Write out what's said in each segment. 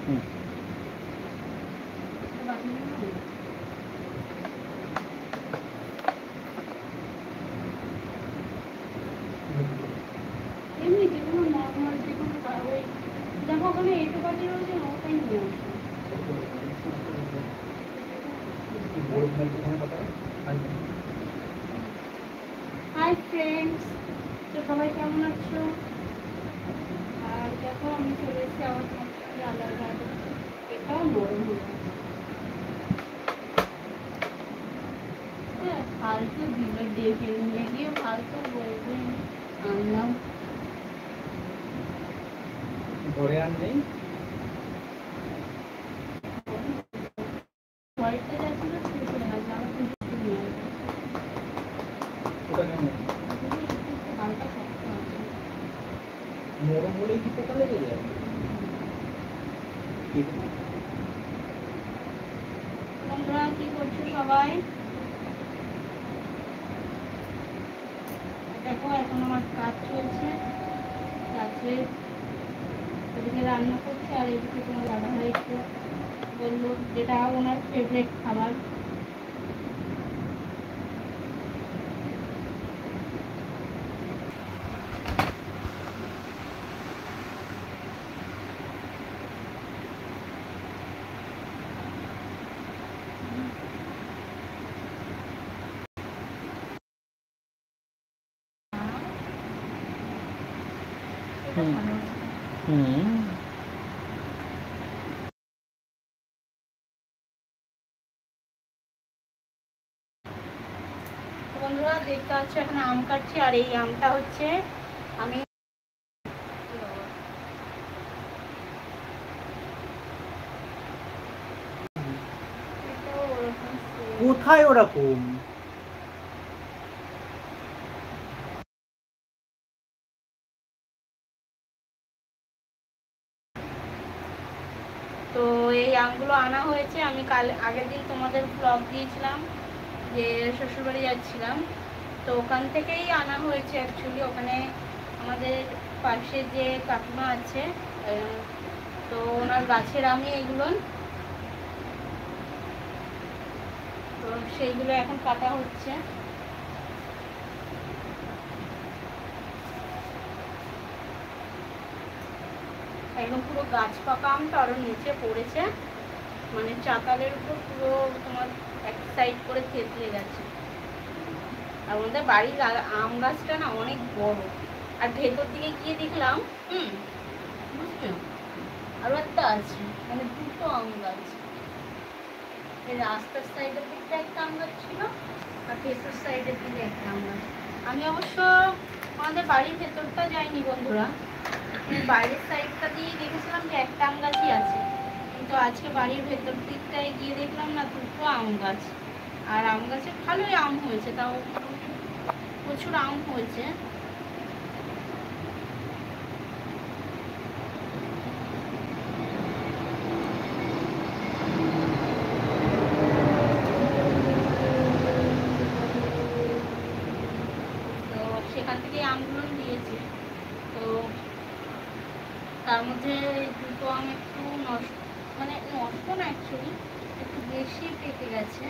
এমনি যেগুলো নর্মাল যেগুলো ওই দেখো ওখানে এইটু বাজে রয়েছে না, ওটাই নিয়ে আসো। হাই ফ্রেন্ডস, তো সবাই কেমন আছো? আর দেখো আমি চলে এসেছি আমার আলাদা, এটাও নরম হয়ে গেছে। ফালতু দিল ডেকে নিয়ে গিয়ে ফালতু বলবে আনলাম ধরে আনলেই হোয়াইটটা যাচ্ছিল শেষ হয়ে গেছে, আমার কিছু নিয়ে হালকা শক্ত আছে, নরম হলেই কি পোকা লেগে যায়? তোমরা কি করছো সবাই? দেখো এখন আমার কাজ চলছে, রাত্রে এদিকে রান্না করছে আর এদিকে তোমার দাদা ভাই একটু বললো যেটা ওনার ফেভারিট খাবার, বন্ধুরা দেখতে পাচ্ছ এখানে আম কাটছি, আর এই আমটা হচ্ছে আমি কোথায় ওরকম? তো এই আমগুলো আনা হয়েছে, আমি কাল আগের দিন তোমাদের ব্লগ দিয়েছিলাম যে শ্বশুরবাড়ি যাচ্ছিলাম, তো ওখান থেকেই আনা হয়েছে অ্যাকচুয়ালি। ওখানে আমাদের পাশে যে কাকিমা আছে, তো ওনার গাছের আমি এগুলো, তো সেইগুলো এখন কাটা হচ্ছে। একদম পুরো গাছ পাকা আমটা আরও নিচে পড়েছে, মানে চাতালের উপর পুরো তোমার এক সাইড করে থেতলে গেছে। আর আমাদের বাড়ির আম গাছটা না অনেক বড়, আর ভেতর দিকে গিয়ে দেখলাম বুঝছো আরো একটা আছে, মানে দুটো আম গাছ, এই রাস্তার সাইডের দিকটা একটা আম গাছ ছিল আর ভেতর সাইডের দিকে একটা আম গাছ। আমি অবশ্য আমাদের বাড়ির ভেতরটা যাইনি বন্ধুরা, বাইরের সাইডটা দিয়ে দেখেছিলাম যে একটা আম গাছই আছে, কিন্তু আজকে বাড়ির ভেতর দিকটায় গিয়ে দেখলাম না দুটো আম গাছ, আর আম গাছে ভালোই আম হয়েছে, তাও প্রচুর আম হয়েছে। তো সেখান থেকে আমগুলো দিয়েছে, তো তার মধ্যে দুটো আম একটু নষ্ট, মানে নষ্ট না অ্যাকচুয়ালি একটু বেশি পেকে গেছে,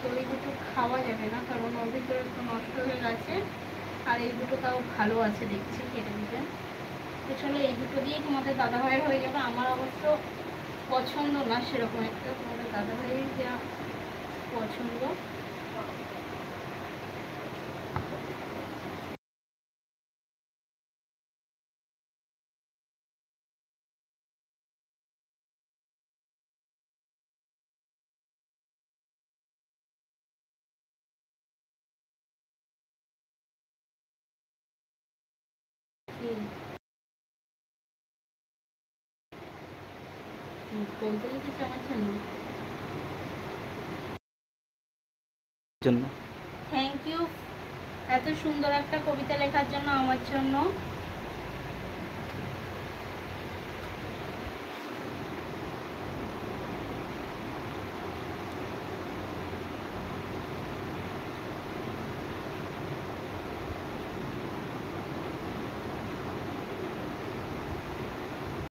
তো এই দুটো খাওয়া যাবে না, কারণ ওর ভিতরে একটু নষ্ট হয়ে গেছে, আর এই দুটো তাও ভালো আছে দেখছি, কেটে দিবেন। তো চলো এই দুটো দিয়েই তোমাদের দাদাভাইয়ের হয়ে যাবে, আমার অবশ্য পছন্দ না সেরকম একটা, তোমাদের দাদাভাইয়ের যা পছন্দ। থ্যাংক ইউ এত সুন্দর একটা কবিতা লেখার জন্য আমার জন্য।